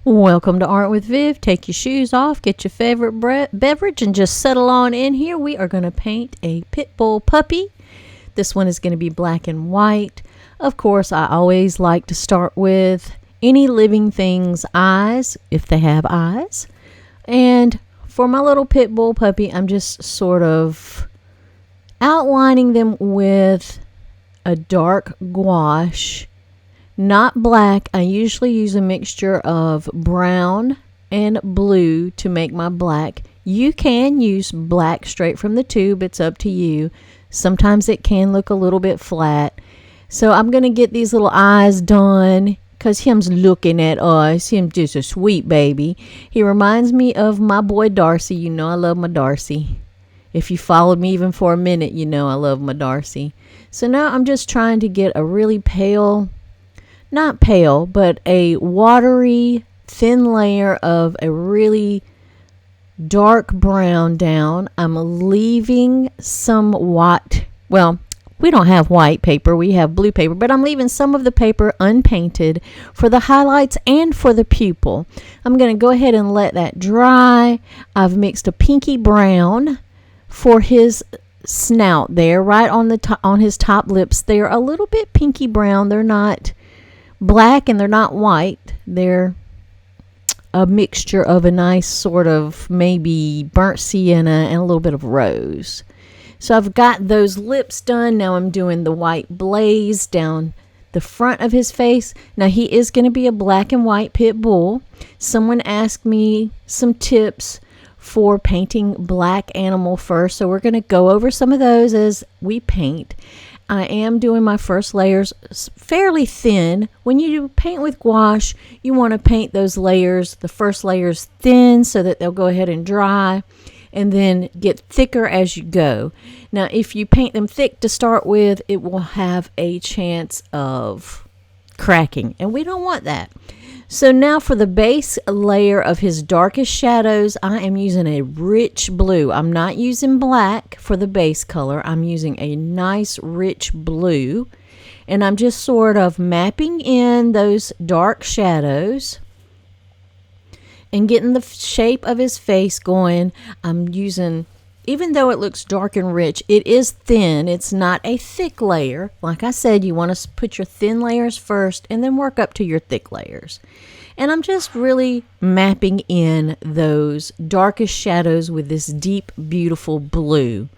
Welcome to Art with Viv. Take your shoes off, get your favorite beverage, and just settle on in here. We are going to paint a pit bull puppy. This one is going to be black and white. Of course, I always like to start with any living thing's eyes, if they have eyes. And for my little pit bull puppy, I'm just sort of outlining them with a dark gouache. Not black. I usually use a mixture of brown and blue to make my black. You can use black straight from the tube. It's up to you. Sometimes it can look a little bit flat. So I'm going to get these little eyes done because him's looking at us. Him just a sweet baby. He reminds me of my boy Darcy. You know I love my Darcy. If you followed me even for a minute, you know I love my Darcy. So now I'm just trying to get a really pale, not pale, but a watery, thin layer of a really dark brown down. I'm leaving some white. Well, we don't have white paper. We have blue paper, but I'm leaving some of the paper unpainted for the highlights and for the pupil. I'm going to go ahead and let that dry. I've mixed a pinky brown for his snout there, right on the on his top lips. They're a little bit pinky brown. They're not black and they're not white. They're a mixture of a nice sort of maybe burnt sienna and a little bit of rose. So I've got those lips done. Now I'm doing the white blaze down the front of his face. Now he is going to be a black and white pit bull. Someone asked me some tips for painting black animal fur, so we're going to go over some of those as we paint. I am doing my first layers fairly thin. When you paint with gouache, you want to paint those layers, the first layers thin so that they'll go ahead and dry and then get thicker as you go. Now, if you paint them thick to start with, it will have a chance of cracking, and we don't want that. So now for the base layer of his darkest shadows, I am using a rich blue. I'm not using black for the base color. I'm using a nice rich blue. And I'm just sort of mapping in those dark shadows and getting the shape of his face going. I'm using, even though it looks dark and rich, it is thin. It's not a thick layer. Like I said, you want to put your thin layers first and then work up to your thick layers. And I'm just really mapping in those darkest shadows with this deep, beautiful blue.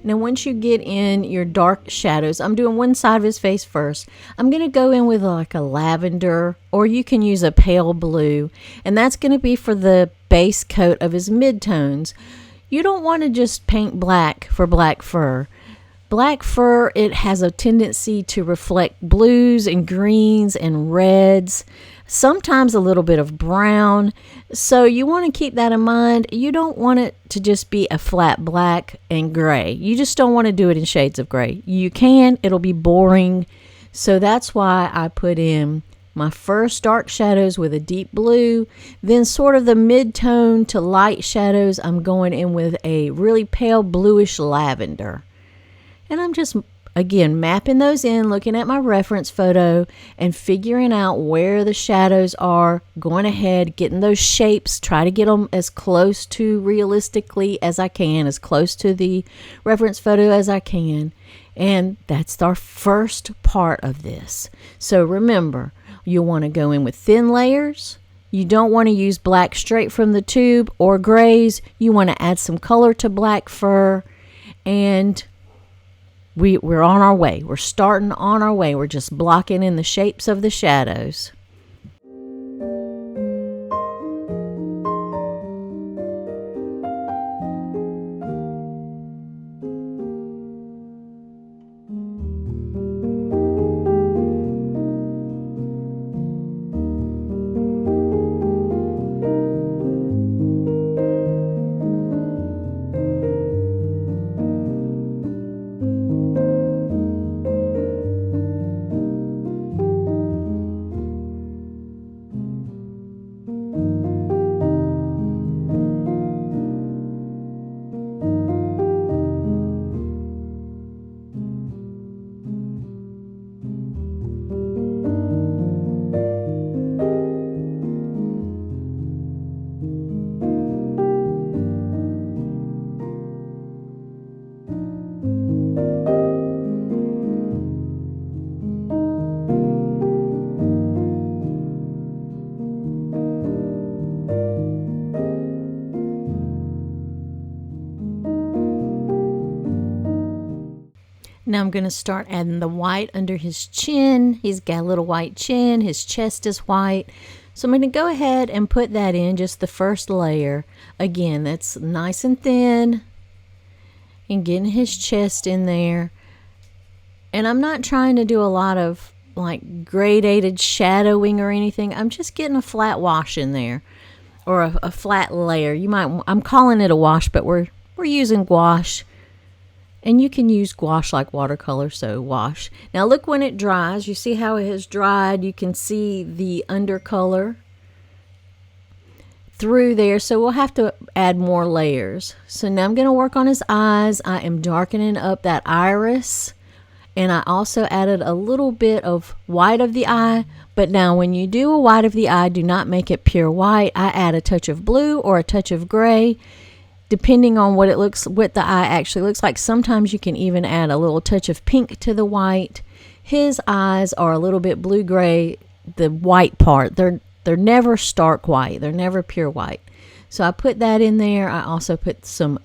Now, once you get in your dark shadows, I'm doing one side of his face first. I'm going to go in with like a lavender, or you can use a pale blue, and that's going to be for the base coat of his midtones. You don't want to just paint black for black fur. Black fur, it has a tendency to reflect blues and greens and reds, sometimes a little bit of brown. So you want to keep that in mind. You don't want it to just be a flat black and gray. You just don't want to do it in shades of gray. You can, it'll be boring. So that's why I put in my first dark shadows with a deep blue, then sort of the mid-tone to light shadows, I'm going in with a really pale bluish lavender. And I'm just, again, mapping those in, looking at my reference photo and figuring out where the shadows are, going ahead, getting those shapes, try to get them as close to realistically as I can, as close to the reference photo as I can. And that's our first part of this. So remember, you'll want to go in with thin layers. You don't want to use black straight from the tube or grays. You want to add some color to black fur, and we're on our way. We're starting on our way. We're just blocking in the shapes of the shadows. Now I'm going to start adding the white under his chin. He's got a little white chin. His chest is white. So I'm going to go ahead and put that in, just the first layer. Again, that's nice and thin. And getting his chest in there. And I'm not trying to do a lot of like gradated shadowing or anything. I'm just getting a flat wash in there, or a flat layer. I'm calling it a wash, but we're using gouache. And you can use gouache like watercolor, so wash. Now look when it dries. You see how it has dried. You can see the undercolor through there. So we'll have to add more layers. So now I'm going to work on his eyes. I am darkening up that iris. And I also added a little bit of white of the eye. But now when you do a white of the eye, do not make it pure white. I add a touch of blue or a touch of gray, depending on what the eye actually looks like. Sometimes you can even add a little touch of pink to the white. His eyes are a little bit blue-gray, the white part. They're never stark white. They're never pure white. So I put that in there. I also put some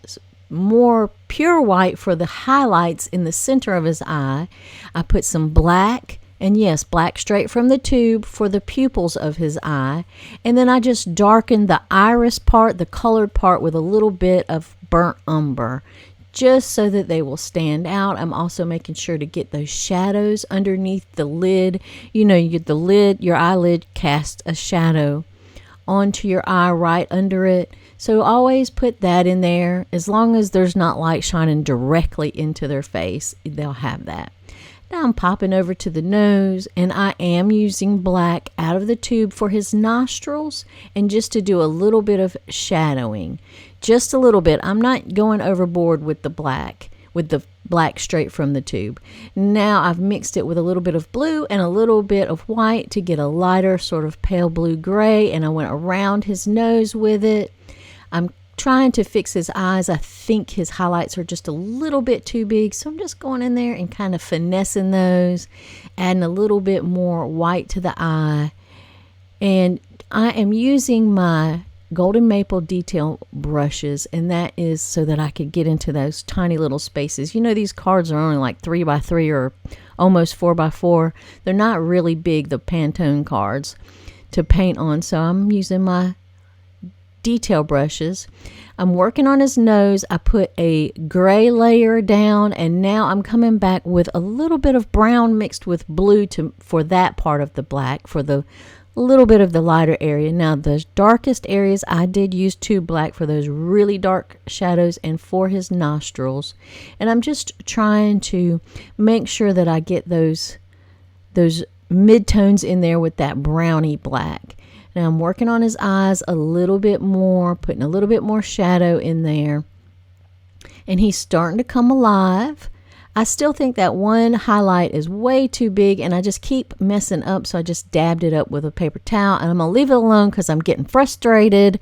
more pure white for the highlights in the center of his eye. I put some black. And yes, black straight from the tube for the pupils of his eye. And then I just darkened the iris part, the colored part, with a little bit of burnt umber, just so that they will stand out. I'm also making sure to get those shadows underneath the lid. You know, your eyelid casts a shadow onto your eye right under it. So always put that in there. As long as there's not light shining directly into their face, they'll have that. Now I'm popping over to the nose, and I am using black out of the tube for his nostrils, and just to do a little bit of shadowing, just a little bit. I'm not going overboard with the black straight from the tube. Now I've mixed it with a little bit of blue and a little bit of white to get a lighter sort of pale blue gray, and I went around his nose with it. I'm trying to fix his eyes. I think his highlights are just a little bit too big, so I'm just going in there and kind of finessing those, adding a little bit more white to the eye. And I am using my golden maple detail brushes, and that is so that I could get into those tiny little spaces. You know, these cards are only like 3x3 or almost 4x4. They're not really big, the Pantone cards, to paint on, so I'm using my detail brushes. I'm working on his nose. I put a gray layer down, and now I'm coming back with a little bit of brown mixed with blue for that part of the black, for the little bit of the lighter area. Now the darkest areas I did use tube black for those really dark shadows and for his nostrils. And I'm just trying to make sure that I get those mid-tones in there with that browny black. Now I'm working on his eyes a little bit more, putting a little bit more shadow in there. And he's starting to come alive. I still think that one highlight is way too big, and I just keep messing up, so I just dabbed it up with a paper towel, and I'm going to leave it alone because I'm getting frustrated.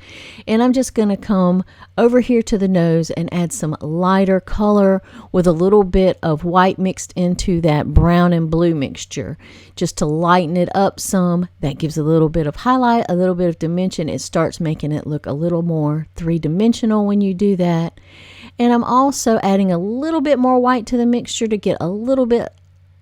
And I'm just going to come over here to the nose and add some lighter color with a little bit of white mixed into that brown and blue mixture, just to lighten it up some. That gives a little bit of highlight, a little bit of dimension. It starts making it look a little more three-dimensional when you do that. And I'm also adding a little bit more white to the mixture to get a little bit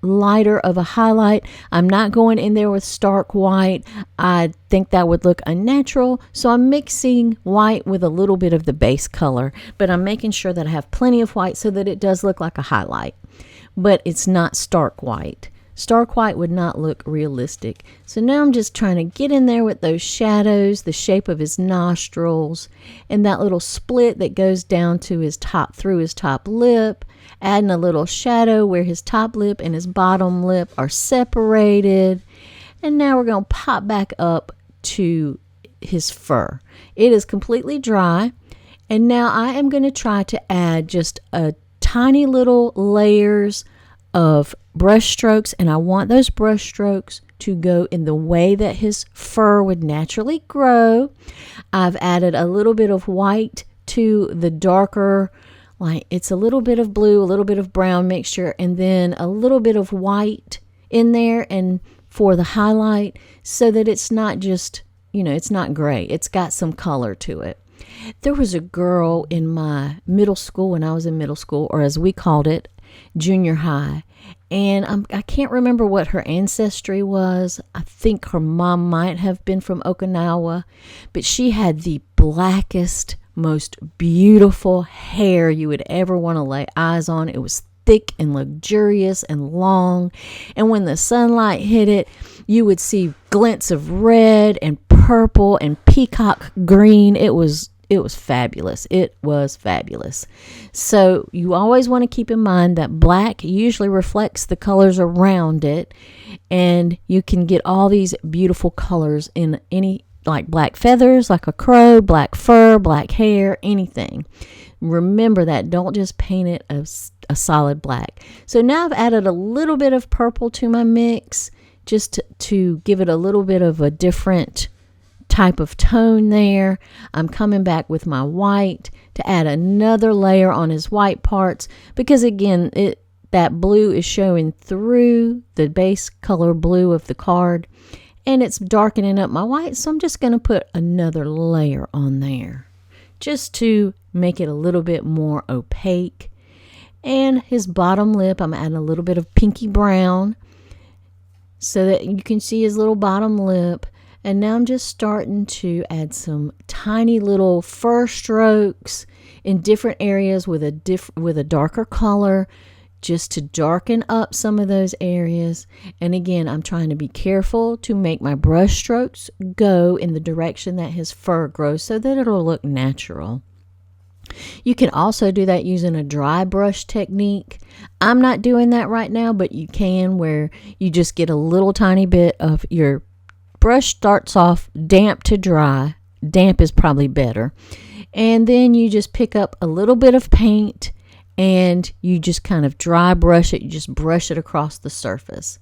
lighter of a highlight. I'm not going in there with stark white. I think that would look unnatural. So I'm mixing white with a little bit of the base color. But I'm making sure that I have plenty of white so that it does look like a highlight. But it's not stark white. Stark white would not look realistic. So now I'm just trying to get in there with those shadows, the shape of his nostrils, and that little split that goes down to his top, through his top lip, adding a little shadow where his top lip and his bottom lip are separated. And now we're going to pop back up to his fur. It is completely dry. And now I am going to try to add just a tiny little layers of brush strokes, and I want those brush strokes to go in the way that his fur would naturally grow. I've added a little bit of white to the darker, like it's a little bit of blue, a little bit of brown mixture, and then a little bit of white in there and for the highlight, so that it's not just, it's not gray. It's got some color to it. There was a girl in my middle school, when I was in middle school, or as we called it, junior high. And I can't remember what her ancestry was. I think her mom might have been from Okinawa, but she had the blackest, most beautiful hair you would ever want to lay eyes on. It was thick and luxurious and long, and when the sunlight hit it, you would see glints of red and purple and peacock green. It was fabulous. It was fabulous. So you always want to keep in mind that black usually reflects the colors around it, and you can get all these beautiful colors in any, like black feathers, like a crow, black fur, black hair, anything. Remember that. Don't just paint it a solid black. So now I've added a little bit of purple to my mix, just to give it a little bit of a different type of tone there. I'm coming back with my white to add another layer on his white parts, because again, that blue is showing through the base color blue of the card, and it's darkening up my white. So I'm just going to put another layer on there just to make it a little bit more opaque. And his bottom lip, I'm adding a little bit of pinky brown so that you can see his little bottom lip. And now I'm just starting to add some tiny little fur strokes in different areas with a darker color, just to darken up some of those areas. And again, I'm trying to be careful to make my brush strokes go in the direction that his fur grows so that it'll look natural. You can also do that using a dry brush technique. I'm not doing that right now, but you can, where you just get a little tiny bit of your brush, starts off damp to dry. Damp is probably better. And then you just pick up a little bit of paint and you just kind of dry brush it. You just brush it across the surface.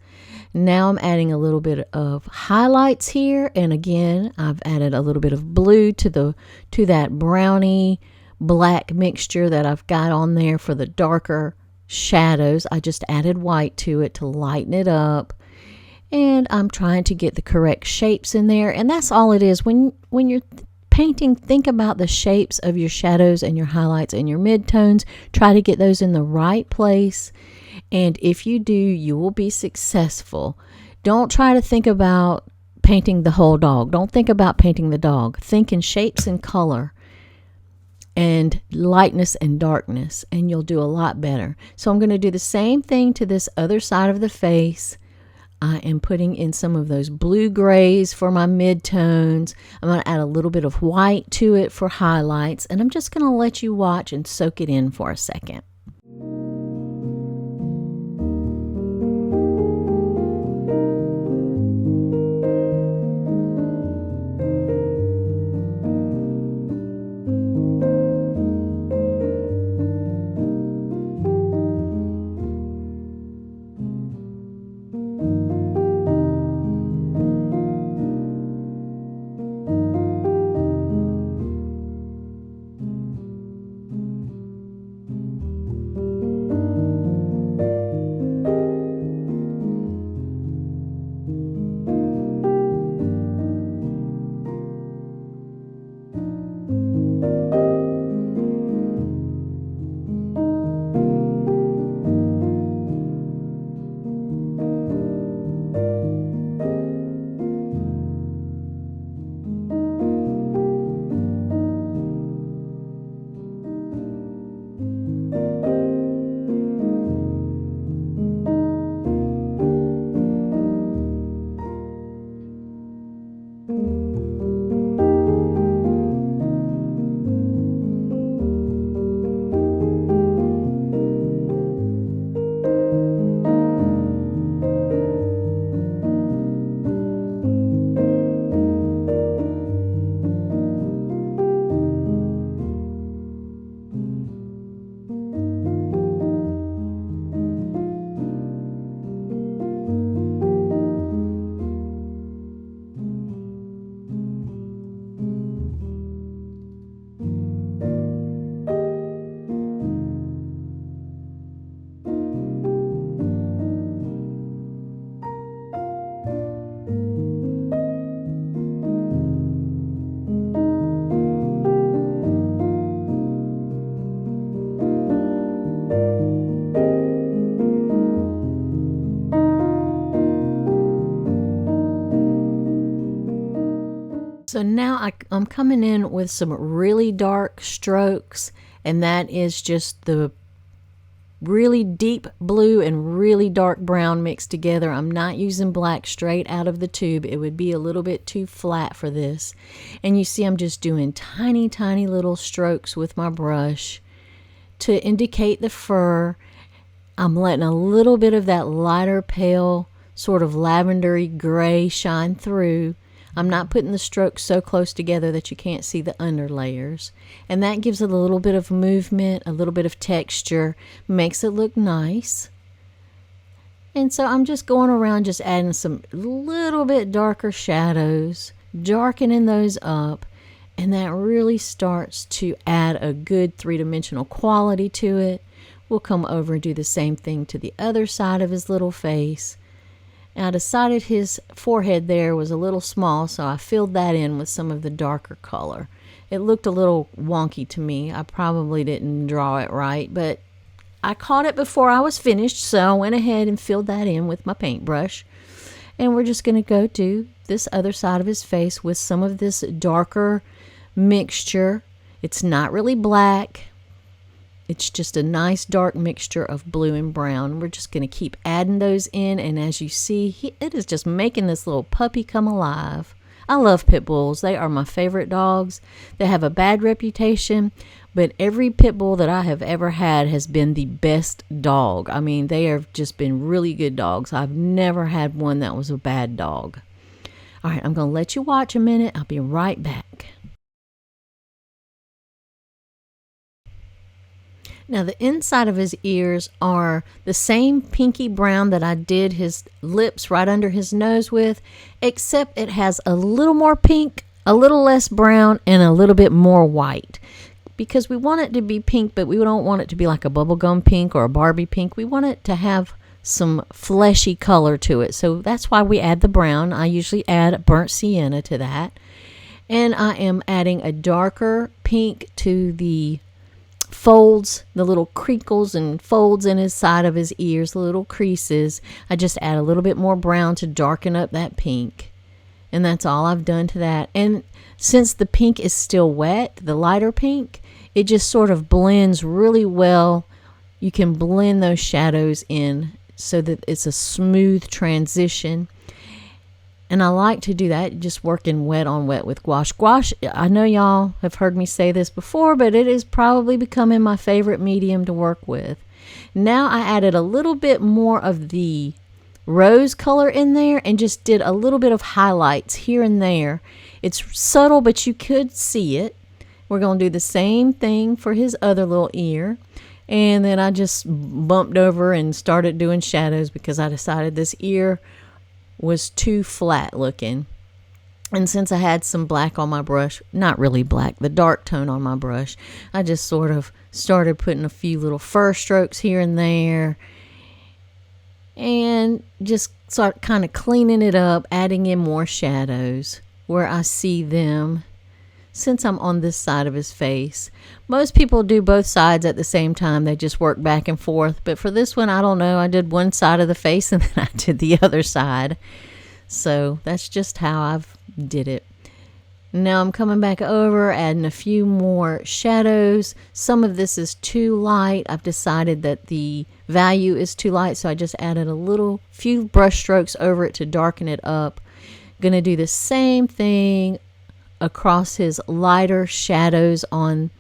Now I'm adding a little bit of highlights here. And again, I've added a little bit of blue to that brownie black mixture that I've got on there for the darker shadows. I just added white to it to lighten it up. And I'm trying to get the correct shapes in there. And that's all it is. When you're painting, think about the shapes of your shadows and your highlights and your midtones. Try to get those in the right place. And if you do, you will be successful. Don't try to think about painting the whole dog. Don't think about painting the dog. Think in shapes and color and lightness and darkness, and you'll do a lot better. So I'm going to do the same thing to this other side of the face. I am putting in some of those blue grays for my midtones. I'm going to add a little bit of white to it for highlights, and I'm just going to let you watch and soak it in for a second. So now I'm coming in with some really dark strokes, and that is just the really deep blue and really dark brown mixed together. I'm not using black straight out of the tube. It would be a little bit too flat for this. And you see I'm just doing tiny, tiny little strokes with my brush to indicate the fur. I'm letting a little bit of that lighter pale sort of lavendery gray shine through. I'm not putting the strokes so close together that you can't see the under layers. And that gives it a little bit of movement, a little bit of texture, makes it look nice. And so I'm just going around just adding some little bit darker shadows, darkening those up, and that really starts to add a good three-dimensional quality to it. We'll come over and do the same thing to the other side of his little face. I decided his forehead there was a little small, so I filled that in with some of the darker color. It looked a little wonky to me. I probably didn't draw it right, but I caught it before I was finished, so I went ahead and filled that in with my paintbrush. And we're just going to go do this other side of his face with some of this darker mixture. It's not really black. It's just a nice dark mixture of blue and brown. We're just going to keep adding those in, and as you see, it is just making this little puppy come alive. I love pit bulls. They are my favorite dogs. They have a bad reputation, but every pit bull that I have ever had has been the best dog. I mean, they have just been really good dogs. I've never had one that was a bad dog. All right, I'm going to let you watch a minute. I'll be right back. Now the inside of his ears are the same pinky brown that I did his lips right under his nose with, except it has a little more pink, a little less brown, and a little bit more white. Because we want it to be pink, but we don't want it to be like a bubblegum pink or a Barbie pink. We want it to have some fleshy color to it. So that's why we add the brown. I usually add burnt sienna to that. And I am adding a darker pink to the folds, the little crinkles and folds in his side of his ears, the little creases. I just add a little bit more brown to darken up that pink. And that's all I've done to that. And since the pink is still wet, the lighter pink, it just sort of blends really well. You can blend those shadows in so that it's a smooth transition. And I like to do that, just working wet on wet with gouache. Gouache, I know y'all have heard me say this before, but it is probably becoming my favorite medium to work with. Now I added a little bit more of the rose color in there and just did a little bit of highlights here and there. It's subtle, but you could see it. We're going to do the same thing for his other little ear. And then I just bumped over and started doing shadows because I decided this ear was too flat looking. And since I had some black on my brush, not really black, the dark tone on my brush, I just sort of started putting a few little fur strokes here and there and just start kind of cleaning it up, adding in more shadows where I see them. Since I'm on this side of his face, most people do both sides at the same time. They just work back and forth. But for this one, I don't know. I did one side of the face and then I did the other side. So that's just how I've did it. Now I'm coming back over, adding a few more shadows. Some of this is too light. I've decided that the value is too light, so I just added a few brush strokes over it to darken it up. Gonna do the same thing across his lighter shadows on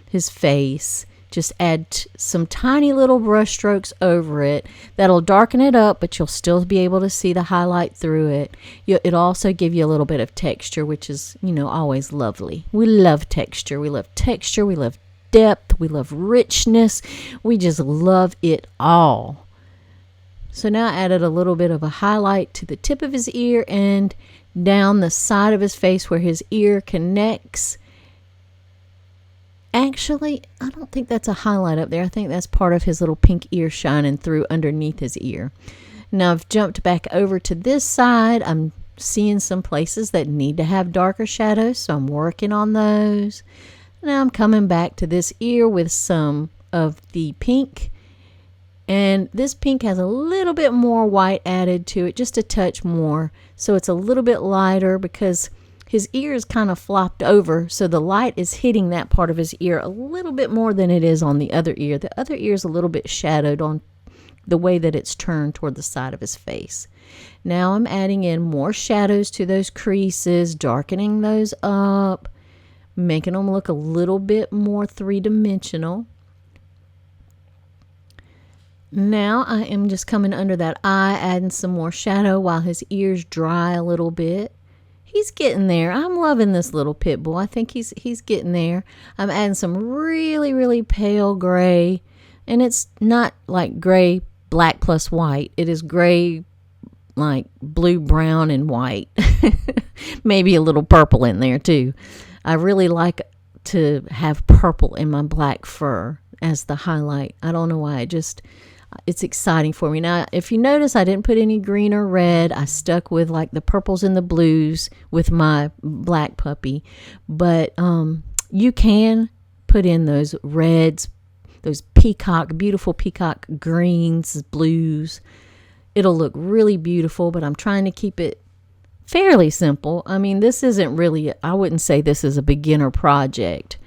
his face. Just add some tiny little brush strokes over it. That'll darken it up, but you'll still be able to see the highlight through it. It'll also give you a little bit of texture, which is, always lovely. We love texture. We love texture. We love depth. We love richness. We just love it all. So now I added a little bit of a highlight to the tip of his ear and down the side of his face where his ear connects. Actually, I don't think that's a highlight up there. I think that's part of his little pink ear shining through underneath his ear. Now I've jumped back over to this side. I'm seeing some places that need to have darker shadows, so I'm working on those. Now I'm coming back to this ear with some of the pink. And this pink has a little bit more white added to it, just a touch more. So it's a little bit lighter because his ear is kind of flopped over, so the light is hitting that part of his ear a little bit more than it is on the other ear. The other ear is a little bit shadowed on the way that it's turned toward the side of his face. Now I'm adding in more shadows to those creases, darkening those up, making them look a little bit more three-dimensional. Now I am just coming under that eye, adding some more shadow while his ears dry a little bit. He's getting there. I'm loving this little pit bull. I think he's getting there. I'm adding some really, really pale gray, and it's not like gray, black plus white. It is gray, like blue, brown, and white. Maybe a little purple in there too. I really like to have purple in my black fur as the highlight. I don't know why. It's exciting for me. Now, if you notice, I didn't put any green or red. I stuck with like the purples and the blues with my black puppy. But you can put in those reds, those beautiful peacock greens, blues. It'll look really beautiful, but I'm trying to keep it fairly simple. I mean, this isn't really, I wouldn't say this is a beginner project.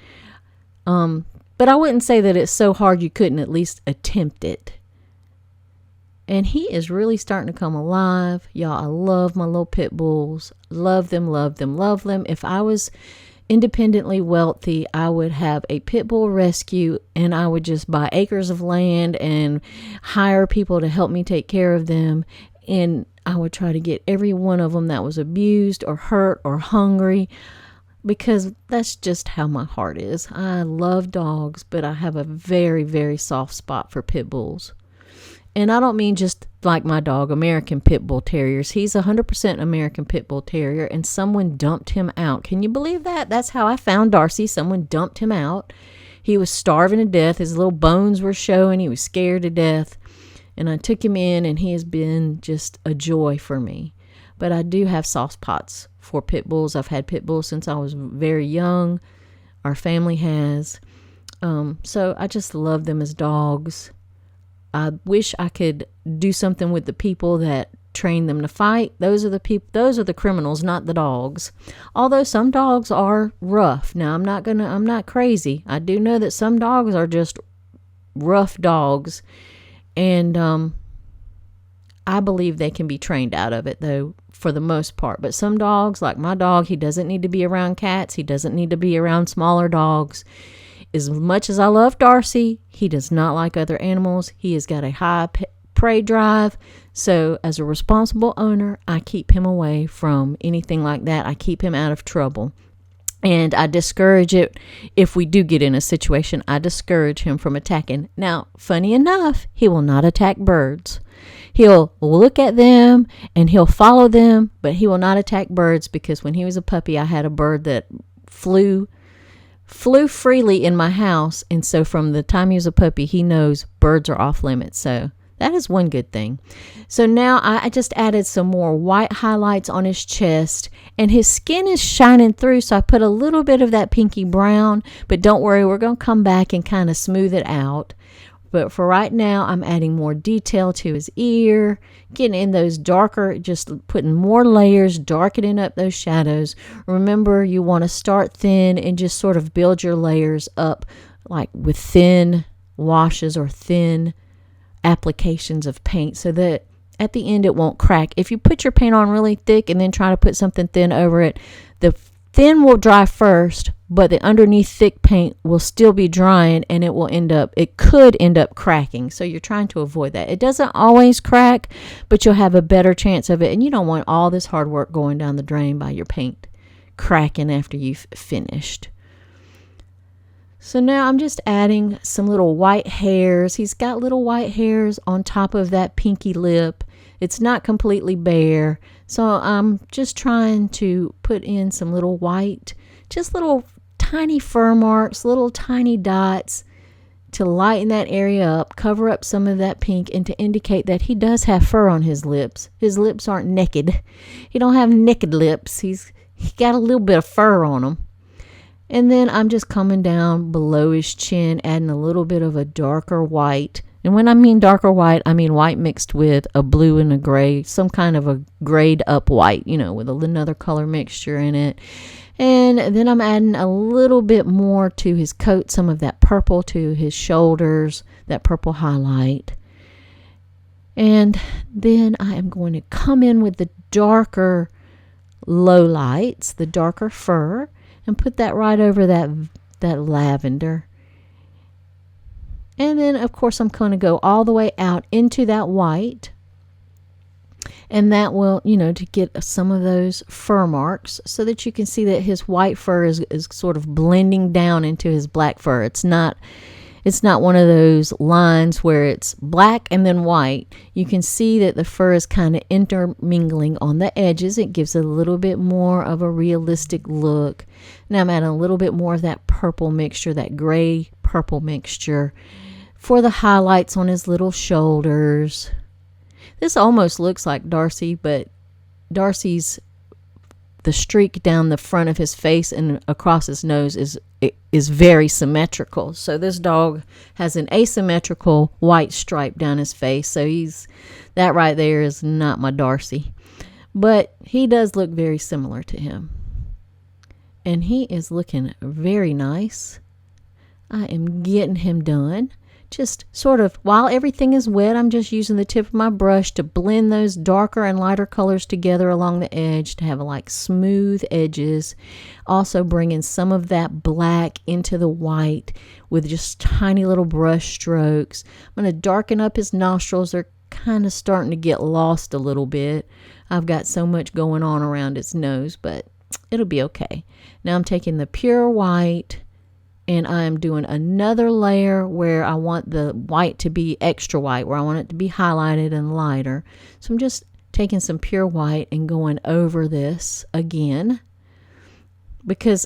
But I wouldn't say that it's so hard you couldn't at least attempt it. And he is really starting to come alive. Y'all, I love my little pit bulls. Love them, love them, love them. If I was independently wealthy, I would have a pit bull rescue, and I would just buy acres of land and hire people to help me take care of them. And I would try to get every one of them that was abused or hurt or hungry, because that's just how my heart is. I love dogs, but I have a very, very soft spot for pit bulls. And I don't mean just like my dog, American Pit Bull Terriers. He's 100% American Pit Bull Terrier, and someone dumped him out. Can you believe that? That's how I found Darcy. Someone dumped him out. He was starving to death. His little bones were showing. He was scared to death. And I took him in, and he has been just a joy for me. But I do have soft spots for pit bulls. I've had pit bulls since I was very young. Our family has. So I just love them as dogs. I wish I could do something with the people that train them to fight. Those are the criminals, not the dogs. Although some dogs are rough. Now I'm not crazy. I do know that some dogs are just rough dogs. And I believe they can be trained out of it, though, for the most part. But some dogs, like my dog, he doesn't need to be around cats. He doesn't need to be around smaller dogs. As much as I love Darcy, he does not like other animals. He has got a high prey drive. So as a responsible owner, I keep him away from anything like that. I keep him out of trouble. And I discourage it. If we do get in a situation, I discourage him from attacking. Now, funny enough, he will not attack birds. He'll look at them and he'll follow them, but he will not attack birds, because when he was a puppy, I had a bird that flew freely in my house. And so from the time he was a puppy, he knows birds are off limits. So that is one good thing. So now I just added some more white highlights on his chest, and his skin is shining through. So I put a little bit of that pinky brown, but don't worry, we're going to come back and kind of smooth it out. But for right now, I'm adding more detail to his ear, getting in those darker, just putting more layers, darkening up those shadows. Remember, you want to start thin and just sort of build your layers up, like with thin washes or thin applications of paint, so that at the end it won't crack. If you put your paint on really thick and then try to put something thin over it, the thin will dry first, but the underneath thick paint will still be drying, and it could end up cracking. So you're trying to avoid that. It doesn't always crack, but you'll have a better chance of it. And you don't want all this hard work going down the drain by your paint cracking after you've finished. So now I'm just adding some little white hairs. He's got little white hairs on top of that pinky lip. It's not completely bare. So I'm just trying to put in some little white, just little tiny fur marks, little tiny dots to lighten that area up, cover up some of that pink, and to indicate that he does have fur on his lips. His lips aren't naked. He don't have naked lips. He got a little bit of fur on him. And then I'm just coming down below his chin, adding a little bit of a darker white And when I mean darker white, I mean white mixed with a blue and a gray, some kind of a grayed up white, with another color mixture in it. And then I'm adding a little bit more to his coat, some of that purple to his shoulders, that purple highlight. And then I am going to come in with the darker low lights, the darker fur, and put that right over that lavender. And then, of course, I'm going to go all the way out into that white. And that will, to get some of those fur marks so that you can see that his white fur is sort of blending down into his black fur. It's not one of those lines where it's black and then white. You can see that the fur is kind of intermingling on the edges. It gives a little bit more of a realistic look. Now I'm adding a little bit more of that purple mixture, that gray purple mixture for the highlights on his little shoulders. This almost looks like Darcy, but Darcy's, the streak down the front of his face and across his nose is very symmetrical. So this dog has an asymmetrical white stripe down his face. So that right there is not my Darcy. But he does look very similar to him. And he is looking very nice. I am getting him done. Just sort of, while everything is wet, I'm just using the tip of my brush to blend those darker and lighter colors together along the edge to have like smooth edges. Also bringing some of that black into the white with just tiny little brush strokes. I'm going to darken up his nostrils. They're kind of starting to get lost a little bit. I've got so much going on around his nose, but it'll be okay. Now I'm taking the pure white, and I'm doing another layer where I want the white to be extra white, where I want it to be highlighted and lighter. So I'm just taking some pure white and going over this again. Because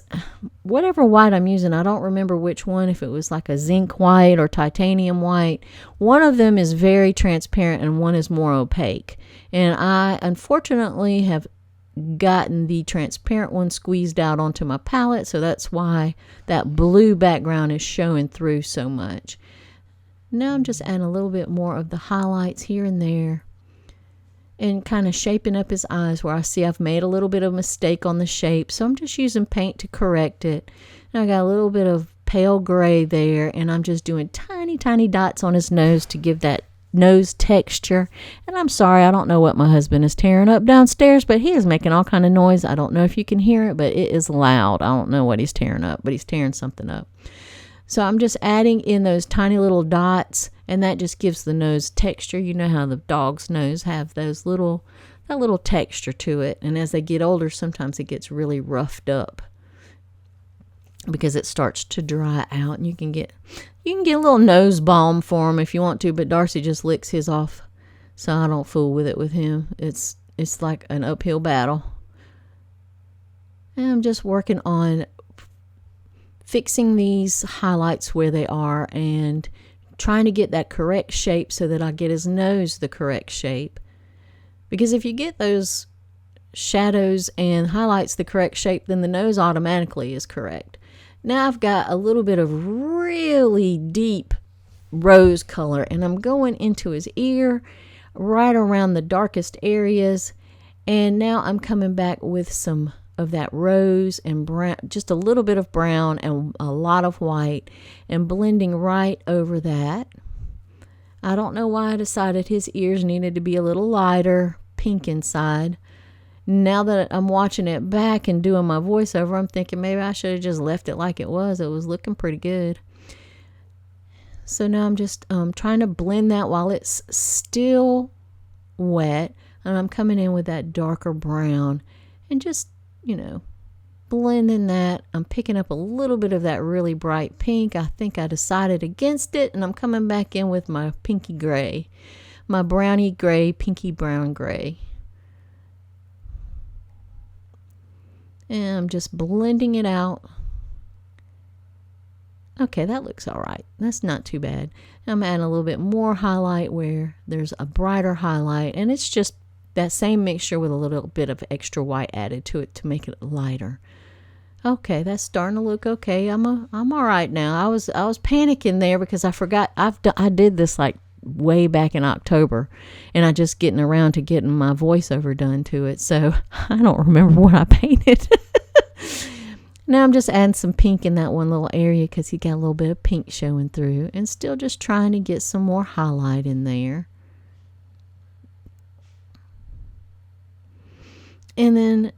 whatever white I'm using, I don't remember which one, if it was like a zinc white or titanium white. One of them is very transparent and one is more opaque. And I unfortunately have gotten the transparent one squeezed out onto my palette, so that's why that blue background is showing through so much. Now I'm just adding a little bit more of the highlights here and there and kind of shaping up his eyes where I see I've made a little bit of a mistake on the shape, so I'm just using paint to correct it. And I got a little bit of pale gray there, and I'm just doing tiny dots on his nose to give that nose texture. And I'm sorry, I don't know what my husband is tearing up downstairs, but he is making all kind of noise. I don't know if you can hear it, but it is loud. I don't know what he's tearing up, but he's tearing something up. So I'm just adding in those tiny little dots, and that just gives the nose texture. You know how the dog's nose have that little texture to it, and as they get older, sometimes it gets really roughed up because it starts to dry out, and you can get a little nose balm for him if you want to, but Darcy just licks his off, so I don't fool with it with him. It's like an uphill battle. And I'm just working on fixing these highlights where they are and trying to get that correct shape so that I get his nose the correct shape. Because if you get those shadows and highlights the correct shape, then the nose automatically is correct. Now I've got a little bit of really deep rose color, and I'm going into his ear right around the darkest areas. And now I'm coming back with some of that rose and brown, just a little bit of brown and a lot of white, and blending right over that. I don't know why I decided his ears needed to be a little lighter pink inside. Now that I'm watching it back and doing my voiceover, I'm thinking maybe I should have just left it like it was. It was looking pretty good. So now I'm just trying to blend that while it's still wet. And I'm coming in with that darker brown and just, blending that. I'm picking up a little bit of that really bright pink. I think I decided against it, and I'm coming back in with my pinky gray, my brownie gray, pinky brown gray. And I'm just blending it out. Okay, that looks all right. That's not too bad. I'm adding a little bit more highlight where there's a brighter highlight, and it's just that same mixture with a little bit of extra white added to it to make it lighter. Okay, that's starting to look okay. I'm all right now. I was panicking there because I forgot I did this like way back in October, and I just getting around to getting my voiceover done to it, so I don't remember what I painted. Now I'm just adding some pink in that one little area because he got a little bit of pink showing through, and still just trying to get some more highlight in there. And then,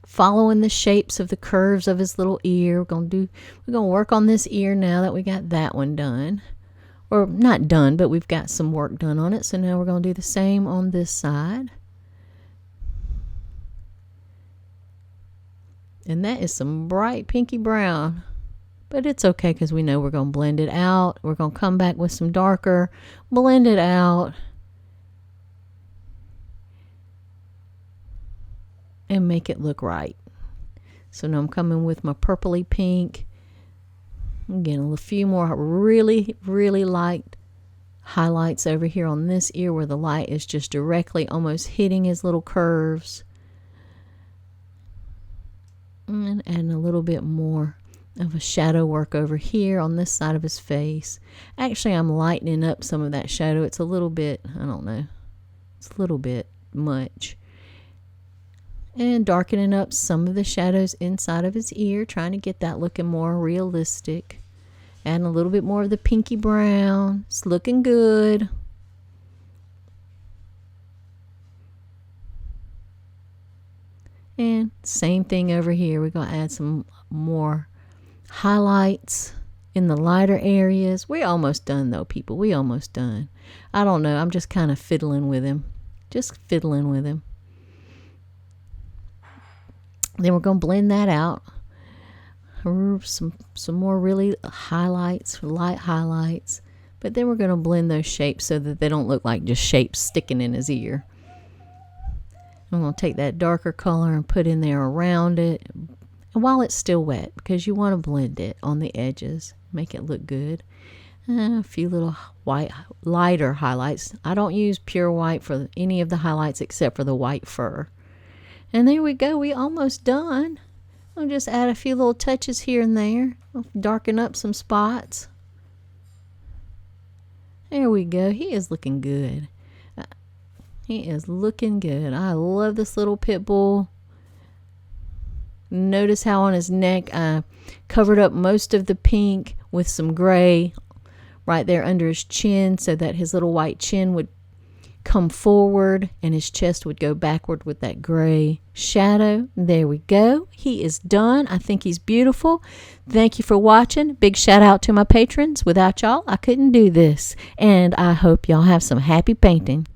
following the shapes of the curves of his little ear. We're gonna work on this ear now that we got that one done. Or not done, but we've got some work done on it. So now we're gonna do the same on this side. And that is some bright pinky brown. But it's okay because we know we're going to blend it out. We're going to come back with some darker, blend it out, and make it look right. So now I'm coming with my purpley pink. I'm getting a few more really, really light highlights over here on this ear where the light is just directly almost hitting his little curves. And adding a little bit more of a shadow work over here on this side of his face. Actually, I'm lightening up some of that shadow. It's a little bit, I don't know, it's a little bit much. And darkening up some of the shadows inside of his ear, trying to get that looking more realistic. Adding a little bit more of the pinky brown. It's looking good. And same thing over here. We're going to add some more highlights in the lighter areas. We're almost done though, people. We almost done. I don't know. I'm just kind of fiddling with him. Just fiddling with him. Then we're going to blend that out. Some more really highlights, light highlights. But then we're going to blend those shapes so that they don't look like just shapes sticking in his ear. I'm going to take that darker color and put in there around it while it's still wet, because you want to blend it on the edges, make it look good. A few little white, lighter highlights. I don't use pure white for any of the highlights except for the white fur. And there we go. We almost done. I'll just add a few little touches here and there. I'll darken up some spots. There we go. He is looking good. He is looking good. I love this little pit bull. Notice how on his neck I covered up most of the pink with some gray right there under his chin so that his little white chin would come forward and his chest would go backward with that gray shadow. There we go. He is done. I think he's beautiful. Thank you for watching. Big shout out to my patrons. Without y'all, I couldn't do this. And I hope y'all have some happy painting.